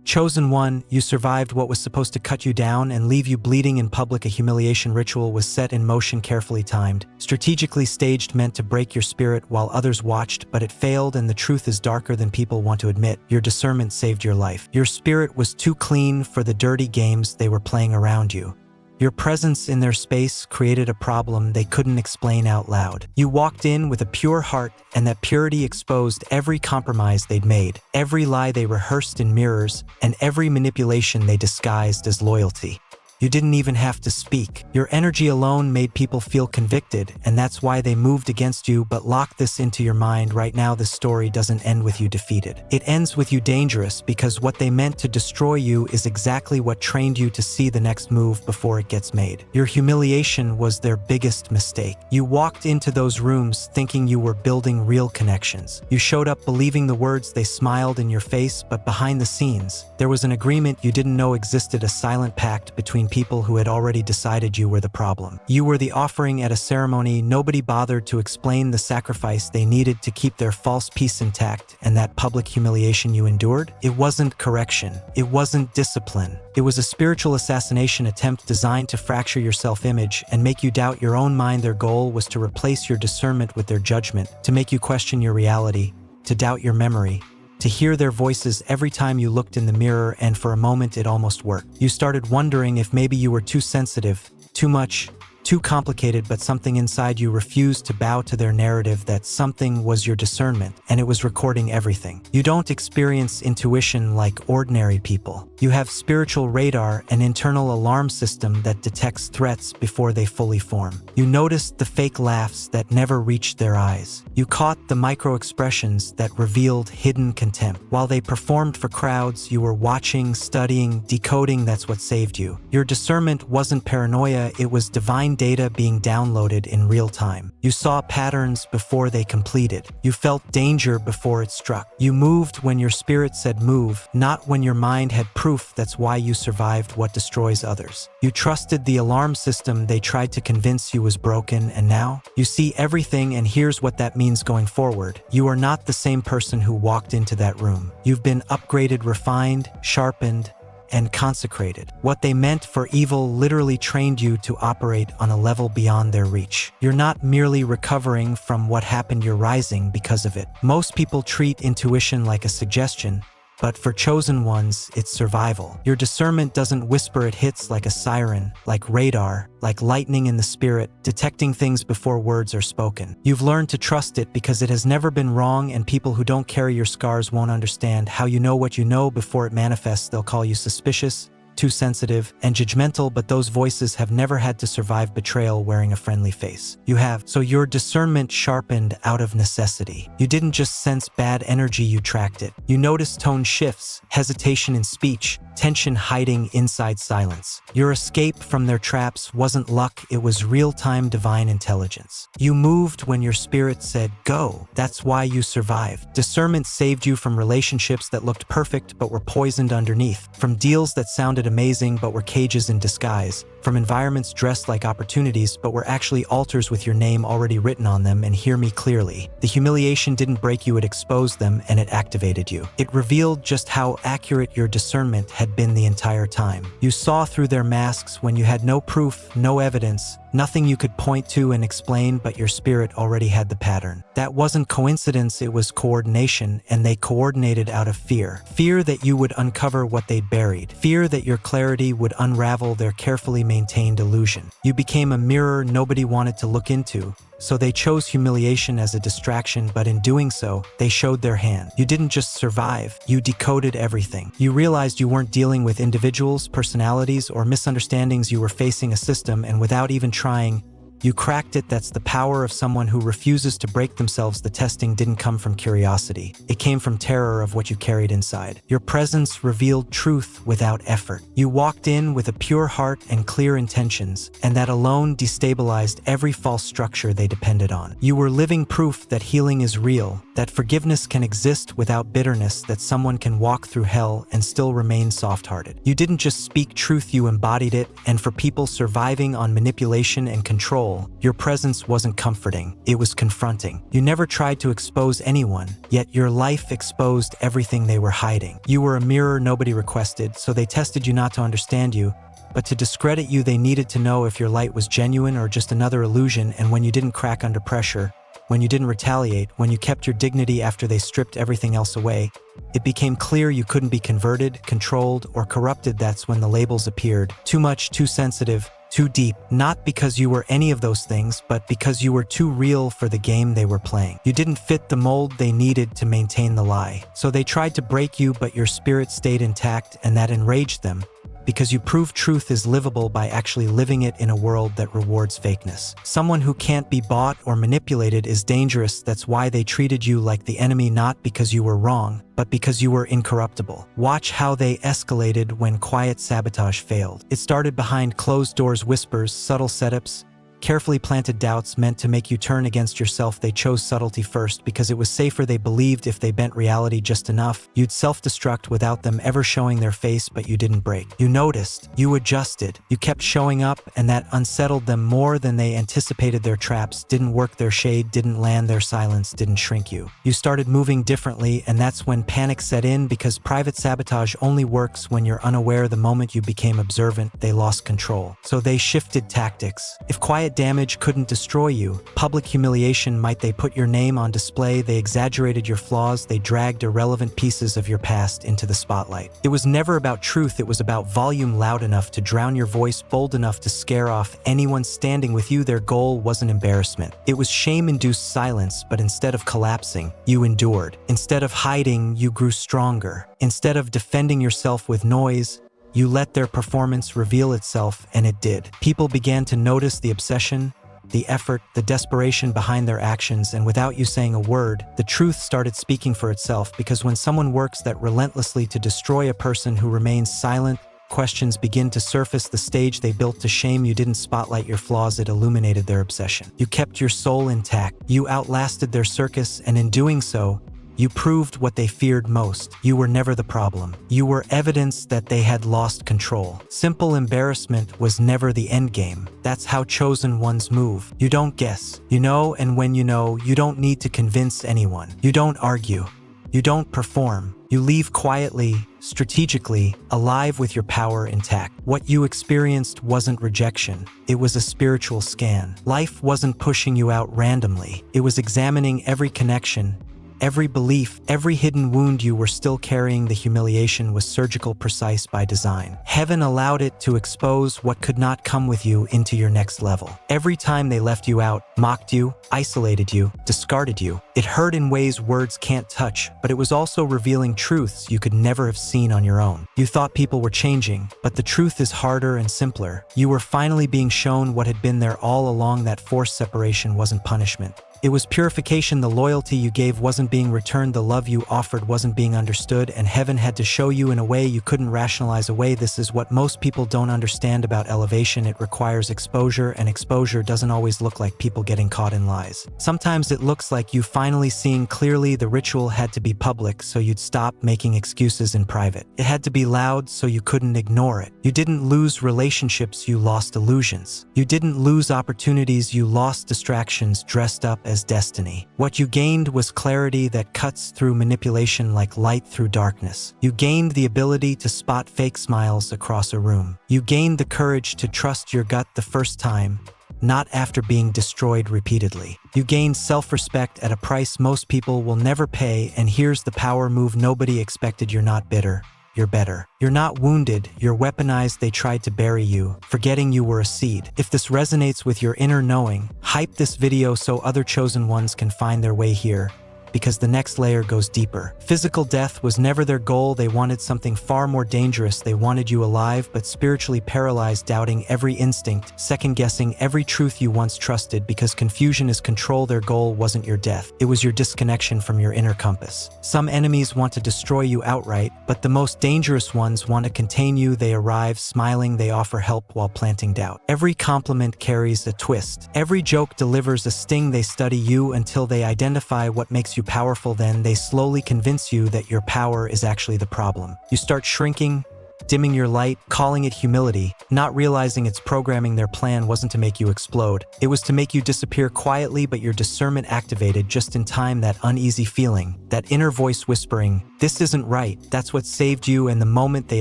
Chosen one, you survived what was supposed to cut you down and leave you bleeding in public. A humiliation ritual was set in motion, carefully timed, strategically staged, meant to break your spirit while others watched, but it failed, and the truth is darker than people want to admit. Your discernment saved your life. Your spirit was too clean for the dirty games they were playing around you. Your presence in their space created a problem they couldn't explain out loud. You walked in with a pure heart, and that purity exposed every compromise they'd made, every lie they rehearsed in mirrors, and every manipulation they disguised as loyalty. You didn't even have to speak. Your energy alone made people feel convicted, and that's why they moved against you. But lock this into your mind right now: this story doesn't end with you defeated. It ends with you dangerous, because what they meant to destroy you is exactly what trained you to see the next move before it gets made. Your humiliation was their biggest mistake. You walked into those rooms thinking you were building real connections. You showed up believing the words they smiled in your face, but behind the scenes, there was an agreement you didn't know existed, a silent pact between people who had already decided you were the problem. You were the offering at a ceremony. Nobody bothered to explain the sacrifice they needed to keep their false peace intact, and that public humiliation you endured? It wasn't correction. It wasn't discipline. It was a spiritual assassination attempt designed to fracture your self-image and make you doubt your own mind. Their goal was to replace your discernment with their judgment, to make you question your reality, to doubt your memory, to hear their voices every time you looked in the mirror. And for a moment it almost worked. You started wondering if maybe you were too sensitive, too much, too complicated, but something inside you refused to bow to their narrative. That something was your discernment, and it was recording everything. You don't experience intuition like ordinary people. You have spiritual radar, an internal alarm system that detects threats before they fully form. You noticed the fake laughs that never reached their eyes. You caught the micro expressions that revealed hidden contempt. While they performed for crowds, you were watching, studying, decoding. That's what saved you. Your discernment wasn't paranoia, it was divine data being downloaded in real time. You saw patterns before they completed. You felt danger before it struck. You moved when your spirit said move, not when your mind had proof. That's why you survived what destroys others. You trusted the alarm system they tried to convince you was broken, and now you see everything. And here's what that means going forward. You are not the same person who walked into that room. You've been upgraded, refined, sharpened, and consecrated. What they meant for evil literally trained you to operate on a level beyond their reach. You're not merely recovering from what happened, you're rising because of it. Most people treat intuition like a suggestion, but for chosen ones, it's survival. Your discernment doesn't whisper, it hits like a siren, like radar, like lightning in the spirit, detecting things before words are spoken. You've learned to trust it because it has never been wrong, and people who don't carry your scars won't understand how you know what you know before it manifests. They'll call you suspicious, too sensitive, and judgmental, but those voices have never had to survive betrayal wearing a friendly face. You have. So your discernment sharpened out of necessity. You didn't just sense bad energy, you tracked it. You noticed tone shifts, hesitation in speech, tension hiding inside silence. Your escape from their traps wasn't luck, it was real-time divine intelligence. You moved when your spirit said go. That's why you survived. Discernment saved you from relationships that looked perfect but were poisoned underneath, from deals that sounded amazing but were cages in disguise, from environments dressed like opportunities but were actually altars with your name already written on them. And hear me clearly, the humiliation didn't break you, it exposed them, and it activated you. It revealed just how accurate your discernment had been the entire time. You saw through their masks when you had no proof, no evidence, nothing you could point to and explain, but your spirit already had the pattern. That wasn't coincidence, it was coordination, and they coordinated out of fear. Fear that you would uncover what they'd buried. Fear that your clarity would unravel their carefully maintained illusion. You became a mirror nobody wanted to look into, so they chose humiliation as a distraction, but in doing so, they showed their hand. You didn't just survive, you decoded everything. You realized you weren't dealing with individuals, personalities, or misunderstandings, you were facing a system, and without even trying, you cracked it. That's the power of someone who refuses to break themselves. The testing didn't come from curiosity. It came from terror of what you carried inside. Your presence revealed truth without effort. You walked in with a pure heart and clear intentions, and that alone destabilized every false structure they depended on. You were living proof that healing is real, that forgiveness can exist without bitterness, that someone can walk through hell and still remain soft-hearted. You didn't just speak truth, you embodied it, and for people surviving on manipulation and control, control. Your presence wasn't comforting, it was confronting. You never tried to expose anyone, yet your life exposed everything they were hiding. You were a mirror nobody requested, so they tested you not to understand you, but to discredit you they needed to know if your light was genuine or just another illusion. And when you didn't crack under pressure, when you didn't retaliate, when you kept your dignity after they stripped everything else away, it became clear you couldn't be converted, controlled, or corrupted. That's when the labels appeared. Too much, too sensitive, too deep. Not because you were any of those things, but because you were too real for the game they were playing. You didn't fit the mold they needed to maintain the lie. So they tried to break you, but your spirit stayed intact, and that enraged them, because you prove truth is livable by actually living it in a world that rewards fakeness. Someone who can't be bought or manipulated is dangerous. That's why they treated you like the enemy, not because you were wrong, but because you were incorruptible. Watch how they escalated when quiet sabotage failed. It started behind closed doors, whispers, subtle setups, carefully planted doubts meant to make you turn against yourself. They chose subtlety first because it was safer. They believed if they bent reality just enough, you'd self-destruct without them ever showing their face. But you didn't break. You noticed, you adjusted, you kept showing up, and that unsettled them more than they anticipated. Their traps didn't work, their shade didn't land, their silence didn't shrink you. You started moving differently, and that's when panic set in, because private sabotage only works when you're unaware. The moment you became observant, they lost control. So they shifted tactics. If quiet damage couldn't destroy you, public humiliation might. They put your name on display, they exaggerated your flaws, they dragged irrelevant pieces of your past into the spotlight. It was never about truth, it was about volume, loud enough to drown your voice, bold enough to scare off anyone standing with you. Their goal wasn't embarrassment, it was shame-induced silence. But instead of collapsing, you endured. Instead of hiding, you grew stronger. Instead of defending yourself with noise, you let their performance reveal itself, and it did. People began to notice the obsession, the effort, the desperation behind their actions, and without you saying a word, the truth started speaking for itself. Because when someone works that relentlessly to destroy a person who remains silent, questions begin to surface. The stage they built to shame you didn't spotlight your flaws, it illuminated their obsession. You kept your soul intact. You outlasted their circus, and in doing so, you proved what they feared most. You were never the problem. You were evidence that they had lost control. Simple embarrassment was never the endgame. That's how chosen ones move. You don't guess, you know, and when you know, you don't need to convince anyone. You don't argue. You don't perform. You leave quietly, strategically, alive with your power intact. What you experienced wasn't rejection. It was a spiritual scan. Life wasn't pushing you out randomly. It was examining every connection, every belief, every hidden wound you were still carrying. The humiliation was surgical, precise by design. Heaven allowed it to expose what could not come with you into your next level. Every time they left you out, mocked you, isolated you, discarded you, it hurt in ways words can't touch, but it was also revealing truths you could never have seen on your own. You thought people were changing, but the truth is harder and simpler. You were finally being shown what had been there all along. That forced separation wasn't punishment. It was purification. The loyalty you gave wasn't being returned, the love you offered wasn't being understood, and heaven had to show you in a way you couldn't rationalize away. This is what most people don't understand about elevation. It requires exposure, and exposure doesn't always look like people getting caught in lies. Sometimes it looks like you finally seeing clearly. The ritual had to be public so you'd stop making excuses in private. It had to be loud so you couldn't ignore it. You didn't lose relationships, you lost illusions. You didn't lose opportunities, you lost distractions dressed up as destiny. What you gained was clarity that cuts through manipulation like light through darkness. You gained the ability to spot fake smiles across a room. You gained the courage to trust your gut the first time, not after being destroyed repeatedly. You gained self-respect at a price most people will never pay, and here's the power move nobody expected. You're not bitter. You're better. You're not wounded, you're weaponized. They tried to bury you, forgetting you were a seed. If this resonates with your inner knowing, hype this video so other chosen ones can find their way here, because the next layer goes deeper. Physical death was never their goal. They wanted something far more dangerous. They wanted you alive, but spiritually paralyzed, doubting every instinct, second-guessing every truth you once trusted, because confusion is control. Their goal wasn't your death. It was your disconnection from your inner compass. Some enemies want to destroy you outright, but the most dangerous ones want to contain you. They arrive smiling, they offer help while planting doubt. Every compliment carries a twist. Every joke delivers a sting. They study you until they identify what makes you powerful. Then they slowly convince you that your power is actually the problem. You start shrinking, dimming your light, calling it humility, not realizing its programming. Their plan wasn't to make you explode. It was to make you disappear quietly, but your discernment activated just in time. That uneasy feeling, that inner voice whispering, "This isn't right," that's what saved you. And the moment they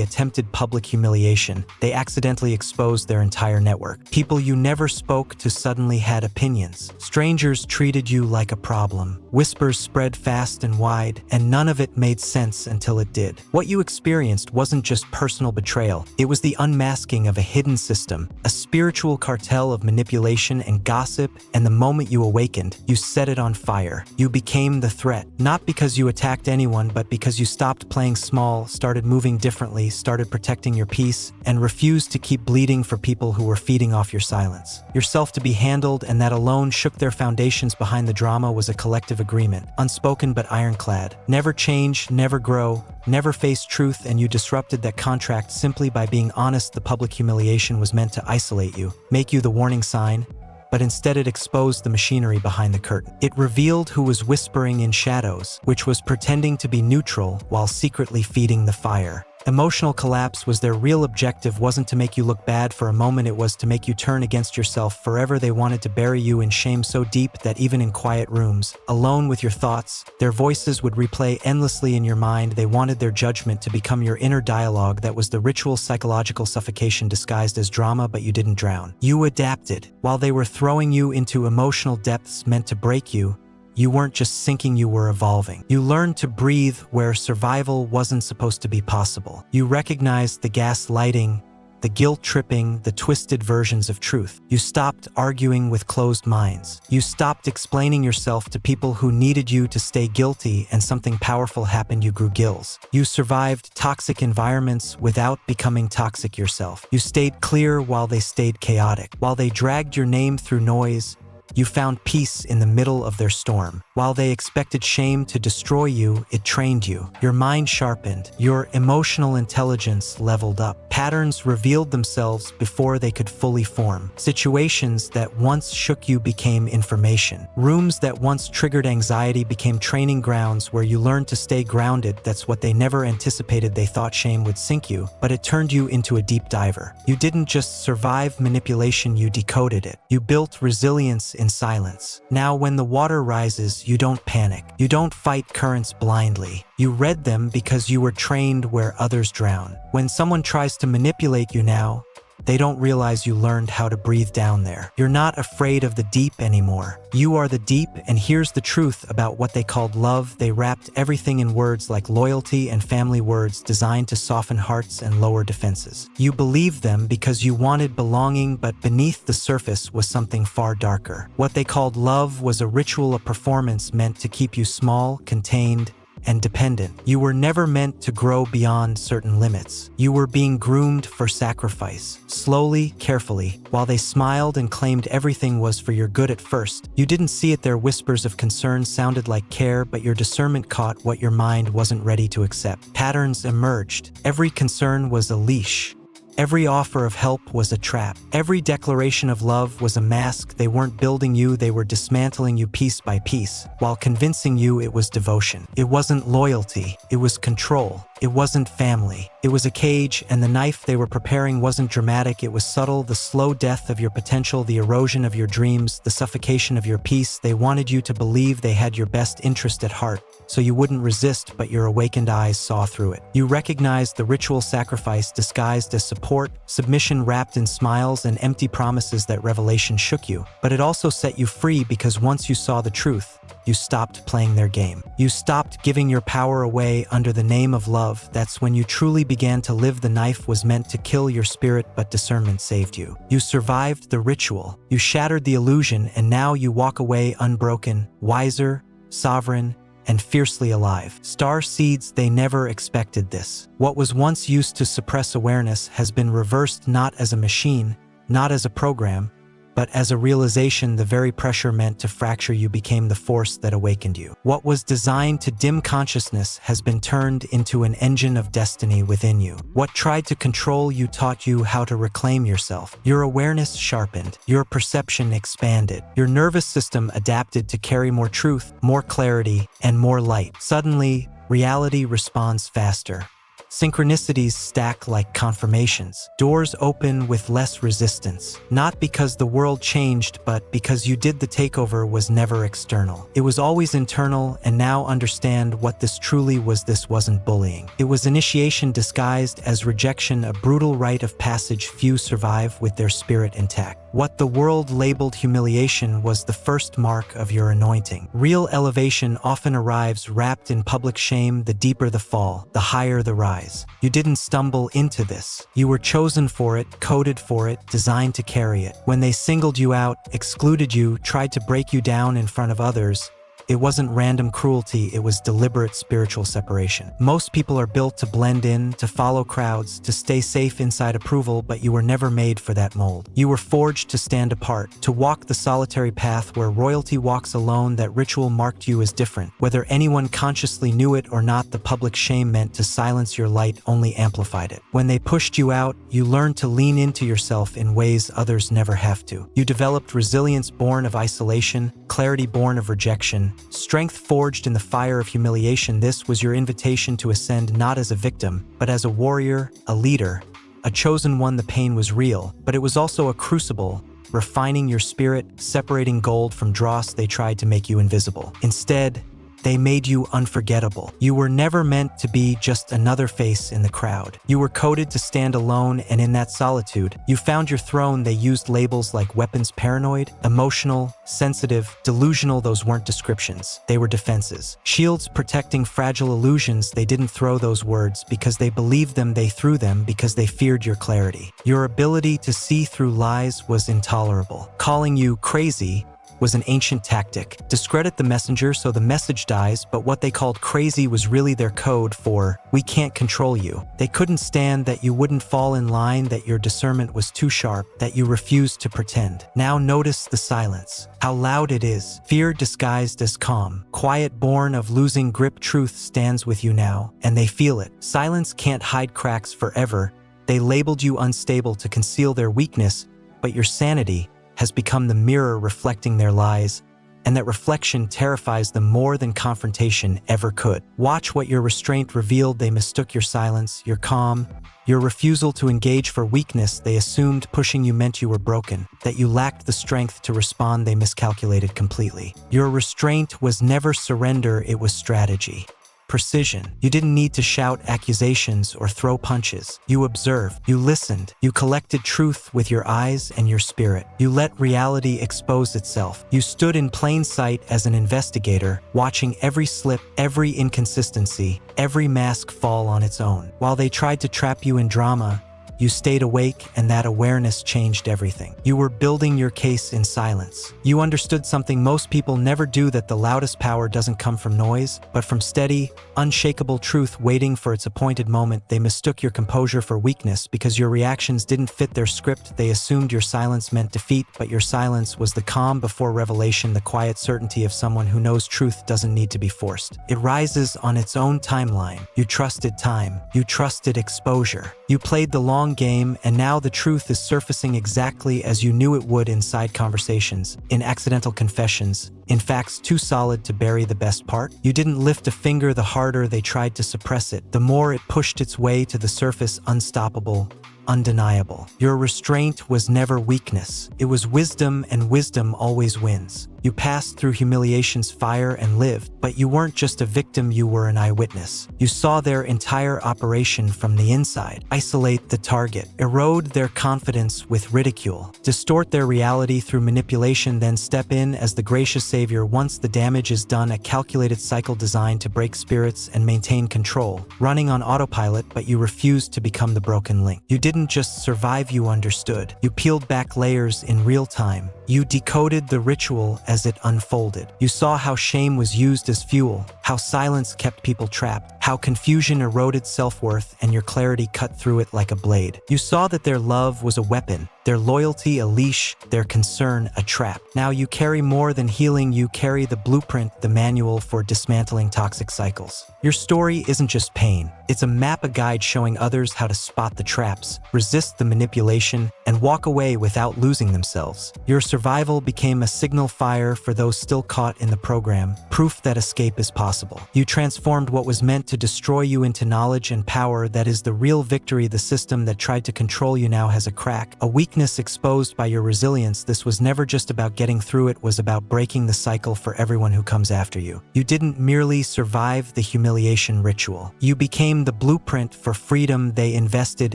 attempted public humiliation, they accidentally exposed their entire network. People you never spoke to suddenly had opinions. Strangers treated you like a problem. Whispers spread fast and wide, and none of it made sense until it did. What you experienced wasn't just personal betrayal. It was the unmasking of a hidden system, a spiritual cartel of manipulation and gossip, and the moment you awakened, you set it on fire. You became the threat, not because you attacked anyone, but because you stopped playing small, started moving differently, started protecting your peace, and refused to keep bleeding for people who were feeding off your silence. Yourself to be handled, and that alone shook their foundations. Behind the drama was a collective agreement, unspoken but ironclad. Never change, never grow, never face truth, and you disrupted that contract simply by being honest. The public humiliation was meant to isolate you, make you the warning sign, but instead it exposed the machinery behind the curtain. It revealed who was whispering in shadows, which was pretending to be neutral while secretly feeding the fire. Emotional collapse was their real objective. Wasn't to make you look bad for a moment, it was to make you turn against yourself forever. They wanted to bury you in shame so deep that even in quiet rooms, alone with your thoughts, their voices would replay endlessly in your mind. They wanted their judgment to become your inner dialogue. That was the ritual, psychological suffocation disguised as drama, but you didn't drown. You adapted. While they were throwing you into emotional depths meant to break you, you weren't just sinking, you were evolving. You learned to breathe where survival wasn't supposed to be possible. You recognized the gaslighting, the guilt-tripping, the twisted versions of truth. You stopped arguing with closed minds. You stopped explaining yourself to people who needed you to stay guilty, and something powerful happened. You grew gills. You survived toxic environments without becoming toxic yourself. You stayed clear while they stayed chaotic. While they dragged your name through noise, you found peace in the middle of their storm. While they expected shame to destroy you, it trained you. Your mind sharpened. Your emotional intelligence leveled up. Patterns revealed themselves before they could fully form. Situations that once shook you became information. Rooms that once triggered anxiety became training grounds where you learned to stay grounded. That's what they never anticipated. They thought shame would sink you, but it turned you into a deep diver. You didn't just survive manipulation, you decoded it. You built resilience in silence. Now, when the water rises, you don't panic. You don't fight currents blindly. You read them because you were trained where others drown. When someone tries to manipulate you now, they don't realize you learned how to breathe down there. You're not afraid of the deep anymore. You are the deep, and here's the truth about what they called love. They wrapped everything in words like loyalty and family, words designed to soften hearts and lower defenses. You believed them because you wanted belonging, but beneath the surface was something far darker. What they called love was a ritual, a performance meant to keep you small, contained, and dependent. You were never meant to grow beyond certain limits. You were being groomed for sacrifice, slowly, carefully. While they smiled and claimed everything was for your good at first, you didn't see it. Their whispers of concern sounded like care, but your discernment caught what your mind wasn't ready to accept. Patterns emerged. Every concern was a leash. Every offer of help was a trap. Every declaration of love was a mask. They weren't building you, they were dismantling you piece by piece, while convincing you it was devotion. It wasn't loyalty, it was control. It wasn't family. It was a cage, and the knife they were preparing wasn't dramatic, it was subtle. The slow death of your potential, the erosion of your dreams, the suffocation of your peace. They wanted you to believe they had your best interest at heart, so you wouldn't resist, but your awakened eyes saw through it. You recognized the ritual sacrifice disguised as support, submission wrapped in smiles and empty promises. That revelation shook you, but it also set you free, because once you saw the truth, you stopped playing their game. You stopped giving your power away under the name of love. That's when you truly began to live. The knife was meant to kill your spirit, but discernment saved you. You survived the ritual. You shattered the illusion, and now you walk away unbroken, wiser, sovereign, and fiercely alive. Star seeds, they never expected this. What was once used to suppress awareness has been reversed, not as a machine, not as a program, but as a realization. The very pressure meant to fracture you became the force that awakened you. What was designed to dim consciousness has been turned into an engine of destiny within you. What tried to control you taught you how to reclaim yourself. Your awareness sharpened, your perception expanded, your nervous system adapted to carry more truth, more clarity, and more light. Suddenly, reality responds faster. Synchronicities stack like confirmations. Doors open with less resistance. Not because the world changed, but because you did the takeover was never external. It was always internal, and now understand what this truly was. This wasn't bullying. It was initiation disguised as rejection, a brutal rite of passage few survive with their spirit intact. What the world labeled humiliation was the first mark of your anointing. Real elevation often arrives wrapped in public shame. The deeper the fall, the higher the rise. You didn't stumble into this. You were chosen for it, coded for it, designed to carry it. When they singled you out, excluded you, tried to break you down in front of others, it wasn't random cruelty, it was deliberate spiritual separation. Most people are built to blend in, to follow crowds, to stay safe inside approval, but you were never made for that mold. You were forged to stand apart, to walk the solitary path where royalty walks alone. That ritual marked you as different. Whether anyone consciously knew it or not, the public shame meant to silence your light only amplified it. When they pushed you out, you learned to lean into yourself in ways others never have to. You developed resilience born of isolation, clarity born of rejection, strength forged in the fire of humiliation. This was your invitation to ascend not as a victim, but as a warrior, a leader, a chosen one. The pain was real, but it was also a crucible, refining your spirit, separating gold from dross. They tried to make you invisible. Instead, they made you unforgettable. You were never meant to be just another face in the crowd. You were coded to stand alone, and in that solitude, you found your throne. They used labels like weapons: paranoid, emotional, sensitive, delusional. Those weren't descriptions. They were defenses. Shields protecting fragile illusions. They didn't throw those words because they believed them. They threw them because they feared your clarity. Your ability to see through lies was intolerable. Calling you crazy was an ancient tactic. Discredit the messenger so the message dies, but what they called crazy was really their code for, we can't control you. They couldn't stand that you wouldn't fall in line, that your discernment was too sharp, that you refused to pretend. Now notice the silence. How loud it is. Fear disguised as calm. Quiet born of losing grip. Truth stands with you now, and they feel it. Silence can't hide cracks forever. They labeled you unstable to conceal their weakness, but your sanity has become the mirror reflecting their lies, and that reflection terrifies them more than confrontation ever could. Watch what your restraint revealed. They mistook your silence, your calm, your refusal to engage for weakness. They assumed pushing you meant you were broken, that you lacked the strength to respond. They miscalculated completely. Your restraint was never surrender, it was strategy. Precision. You didn't need to shout accusations or throw punches. You observed. You listened. You collected truth with your eyes and your spirit. You let reality expose itself. You stood in plain sight as an investigator, watching every slip, every inconsistency, every mask fall on its own. While they tried to trap you in drama, you stayed awake, and that awareness changed everything. You were building your case in silence. You understood something most people never do, that the loudest power doesn't come from noise, but from steady, unshakable truth waiting for its appointed moment. They mistook your composure for weakness because your reactions didn't fit their script. They assumed your silence meant defeat, but your silence was the calm before revelation, the quiet certainty of someone who knows truth doesn't need to be forced. It rises on its own timeline. You trusted time. You trusted exposure. You played the long game, and now the truth is surfacing exactly as you knew it would, inside conversations, in accidental confessions, in facts too solid to bury the best part. You didn't lift a finger. The harder they tried to suppress it, the more it pushed its way to the surface, unstoppable, undeniable. Your restraint was never weakness. It was wisdom, and wisdom always wins. You passed through humiliation's fire and lived, but you weren't just a victim, you were an eyewitness. You saw their entire operation from the inside. Isolate the target, erode their confidence with ridicule, distort their reality through manipulation, then step in as the gracious savior. Once the damage is done, a calculated cycle designed to break spirits and maintain control, running on autopilot, but you refused to become the broken link. You didn't just survive, you understood. You peeled back layers in real time. You decoded the ritual as it unfolded. You saw how shame was used as fuel, how silence kept people trapped, how confusion eroded self-worth, and your clarity cut through it like a blade. You saw that their love was a weapon, their loyalty a leash, their concern a trap. Now you carry more than healing, you carry the blueprint, the manual for dismantling toxic cycles. Your story isn't just pain, It's a map, a guide showing others how to spot the traps, resist the manipulation, and walk away without losing themselves. Your survival became a signal fire for those still caught in the program, proof that escape is possible. You transformed what was meant to destroy you into knowledge and power that is the real victory. The system that tried to control you now has a crack, a weakness exposed by your resilience. This was never just about getting through, it was about breaking the cycle for everyone who comes after you. You didn't merely survive the humiliation ritual. You became the blueprint for freedom. They invested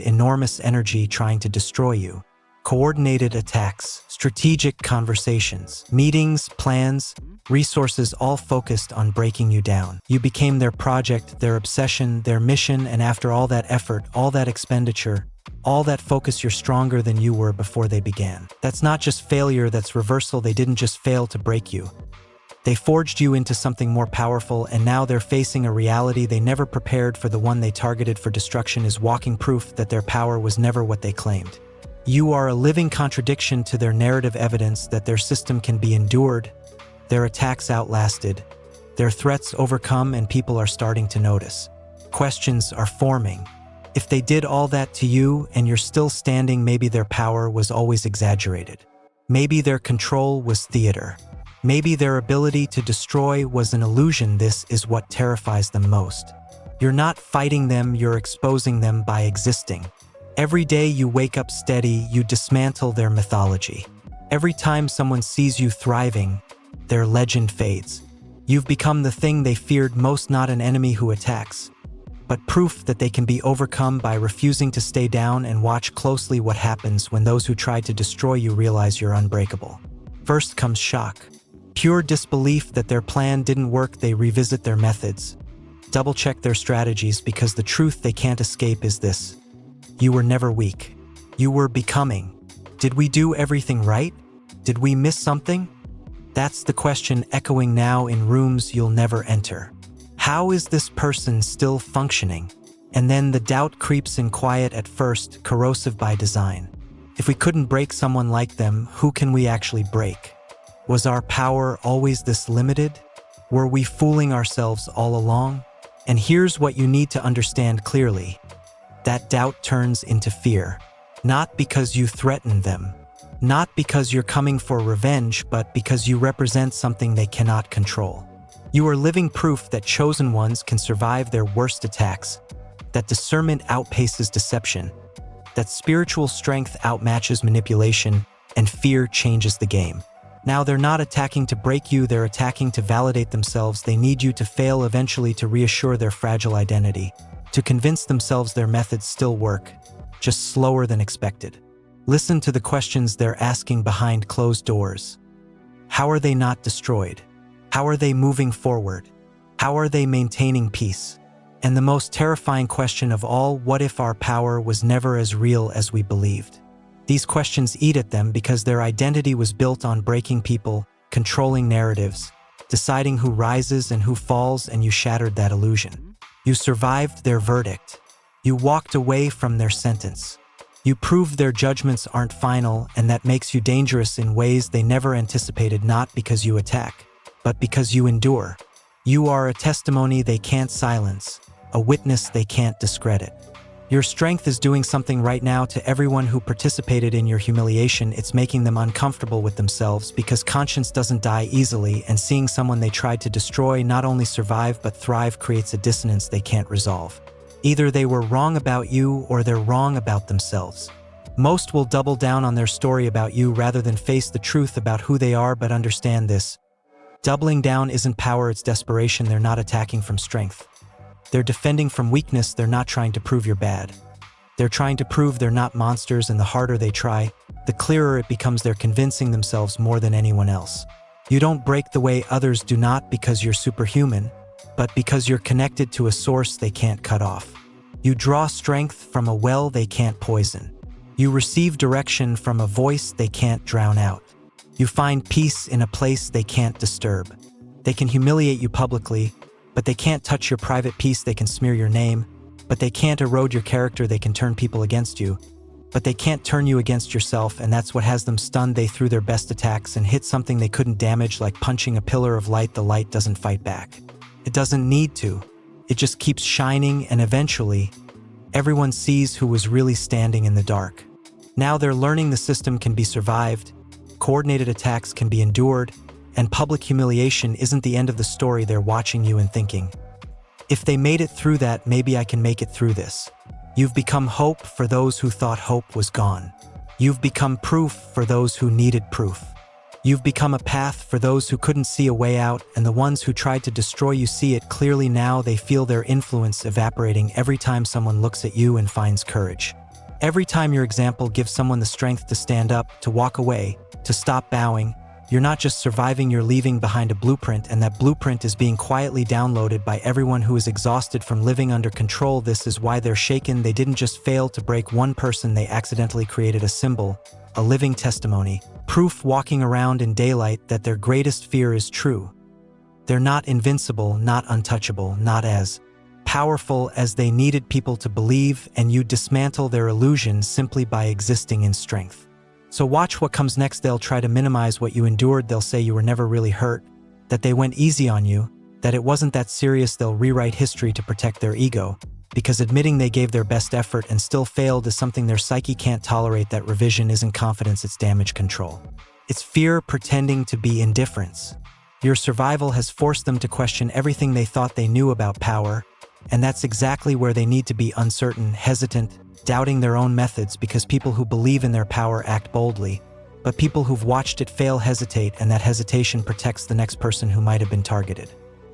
enormous energy trying to destroy you. Coordinated attacks, strategic conversations, meetings, plans, resources all focused on breaking you down. You became their project, their obsession, their mission, and after all that effort, all that expenditure, all that focus, you're stronger than you were before they began. That's not just failure, that's reversal. They didn't just fail to break you. They forged you into something more powerful, and now they're facing a reality they never prepared for. The one they targeted for destruction is walking proof that their power was never what they claimed. You are a living contradiction to their narrative, evidence that their system can be endured, their attacks outlasted, their threats overcome, and people are starting to notice. Questions are forming. If they did all that to you and you're still standing, maybe their power was always exaggerated. Maybe their control was theater. Maybe their ability to destroy was an illusion. This is what terrifies them most. You're not fighting them, you're exposing them by existing. Every day you wake up steady, you dismantle their mythology. Every time someone sees you thriving, their legend fades. You've become the thing they feared most, not an enemy who attacks, but proof that they can be overcome by refusing to stay down. And watch closely what happens when those who tried to destroy you realize you're unbreakable. First comes shock. Pure disbelief that their plan didn't work. They revisit their methods, double-check their strategies, because the truth they can't escape is this: you were never weak. You were becoming. Did we do everything right? Did we miss something? That's the question echoing now in rooms you'll never enter. How is this person still functioning? And then the doubt creeps in, quiet at first, corrosive by design. If we couldn't break someone like them, who can we actually break? Was our power always this limited? Were we fooling ourselves all along? And here's what you need to understand clearly. That doubt turns into fear. Not because you threaten them, not because you're coming for revenge, but because you represent something they cannot control. You are living proof that chosen ones can survive their worst attacks, that discernment outpaces deception, that spiritual strength outmatches manipulation, and fear changes the game. Now they're not attacking to break you, they're attacking to validate themselves. They need you to fail eventually to reassure their fragile identity, to convince themselves their methods still work, just slower than expected. Listen to the questions they're asking behind closed doors. How are they not destroyed? How are they moving forward? How are they maintaining peace? And the most terrifying question of all, what if our power was never as real as we believed? These questions eat at them because their identity was built on breaking people, controlling narratives, deciding who rises and who falls, and you shattered that illusion. You survived their verdict. You walked away from their sentence. You proved their judgments aren't final, and that makes you dangerous in ways they never anticipated, not because you attack, but because you endure. You are a testimony they can't silence, a witness they can't discredit. Your strength is doing something right now to everyone who participated in your humiliation. It's making them uncomfortable with themselves, because conscience doesn't die easily, and seeing someone they tried to destroy not only survive but thrive creates a dissonance they can't resolve. Either they were wrong about you or they're wrong about themselves. Most will double down on their story about you rather than face the truth about who they are, but understand this. Doubling down isn't power, it's desperation. They're not attacking from strength. They're defending from weakness. They're not trying to prove you're bad. They're trying to prove they're not monsters, and the harder they try, the clearer it becomes they're convincing themselves more than anyone else. You don't break the way others do, not because you're superhuman, but because you're connected to a source they can't cut off. You draw strength from a well they can't poison. You receive direction from a voice they can't drown out. You find peace in a place they can't disturb. They can humiliate you publicly, but they can't touch your private peace. They can smear your name, but they can't erode your character. They can turn people against you, but they can't turn you against yourself, and that's what has them stunned. They threw their best attacks and hit something they couldn't damage, like punching a pillar of light. The light doesn't fight back. It doesn't need to. It just keeps shining, and eventually, everyone sees who was really standing in the dark. Now they're learning the system can be survived, coordinated attacks can be endured, and public humiliation isn't the end of the story. They're watching you and thinking, if they made it through that, maybe I can make it through this. You've become hope for those who thought hope was gone. You've become proof for those who needed proof. You've become a path for those who couldn't see a way out, and the ones who tried to destroy you see it clearly now. They feel their influence evaporating every time someone looks at you and finds courage. Every time your example gives someone the strength to stand up, to walk away, to stop bowing, you're not just surviving, you're leaving behind a blueprint, and that blueprint is being quietly downloaded by everyone who is exhausted from living under control. This is why they're shaken. They didn't just fail to break one person, they accidentally created a symbol, a living testimony, proof walking around in daylight that their greatest fear is true. They're not invincible, not untouchable, not as powerful as they needed people to believe, and you dismantle their illusions simply by existing in strength. So watch what comes next. They'll try to minimize what you endured. They'll say you were never really hurt, that they went easy on you, that it wasn't that serious. They'll rewrite history to protect their ego, because admitting they gave their best effort and still failed is something their psyche can't tolerate. That revision isn't confidence, it's damage control. It's fear pretending to be indifference. Your survival has forced them to question everything they thought they knew about power, and that's exactly where they need to be: uncertain, hesitant, doubting their own methods, because people who believe in their power act boldly, but people who've watched it fail hesitate, and that hesitation protects the next person who might have been targeted.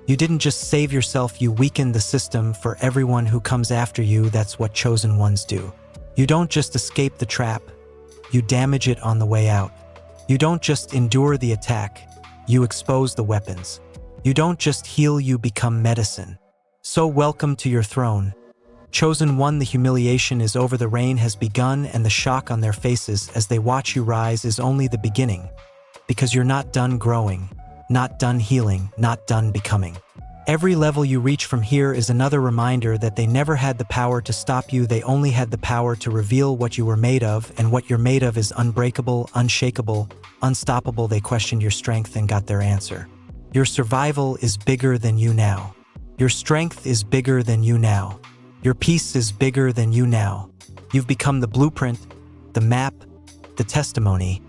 You didn't just save yourself, you weakened the system for everyone who comes after you. That's what chosen ones do. You don't just escape the trap, you damage it on the way out. You don't just endure the attack, you expose the weapons. You don't just heal, you become medicine. So welcome to your throne. Chosen one, the humiliation is over, the reign has begun, and the shock on their faces as they watch you rise is only the beginning. Because you're not done growing, not done healing, not done becoming. Every level you reach from here is another reminder that they never had the power to stop you, they only had the power to reveal what you were made of, and what you're made of is unbreakable, unshakable, unstoppable. They questioned your strength and got their answer. Your survival is bigger than you now. Your strength is bigger than you now. Your peace is bigger than you now. You've become the blueprint, the map, the testimony,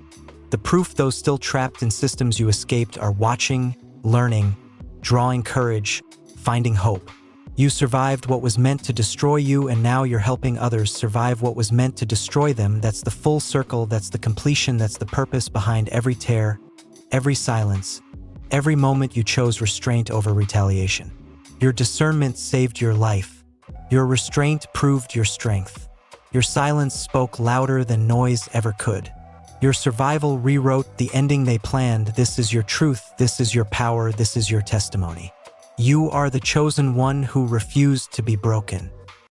the proof those still trapped in systems you escaped are watching, learning, drawing courage, finding hope. You survived what was meant to destroy you, and now you're helping others survive what was meant to destroy them. That's the full circle, that's the completion, that's the purpose behind every tear, every silence, every moment you chose restraint over retaliation. Your discernment saved your life. Your restraint proved your strength. Your silence spoke louder than noise ever could. Your survival rewrote the ending they planned. This is your truth, this is your power, this is your testimony. You are the chosen one who refused to be broken.